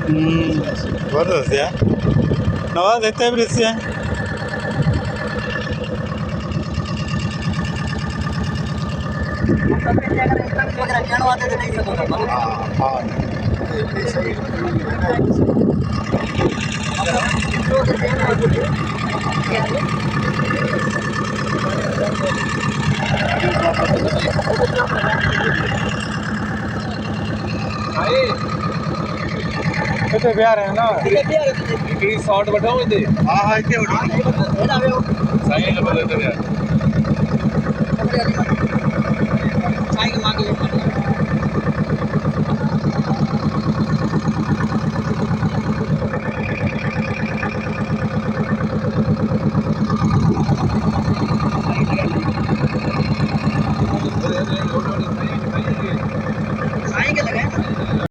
जबरदस्त यार नवाज येते ब्रिज आहे कितने प्यार है ना इकड़ी शॉट बैठाओ इधर हाँ हाँ इतने साइड बदल दे यार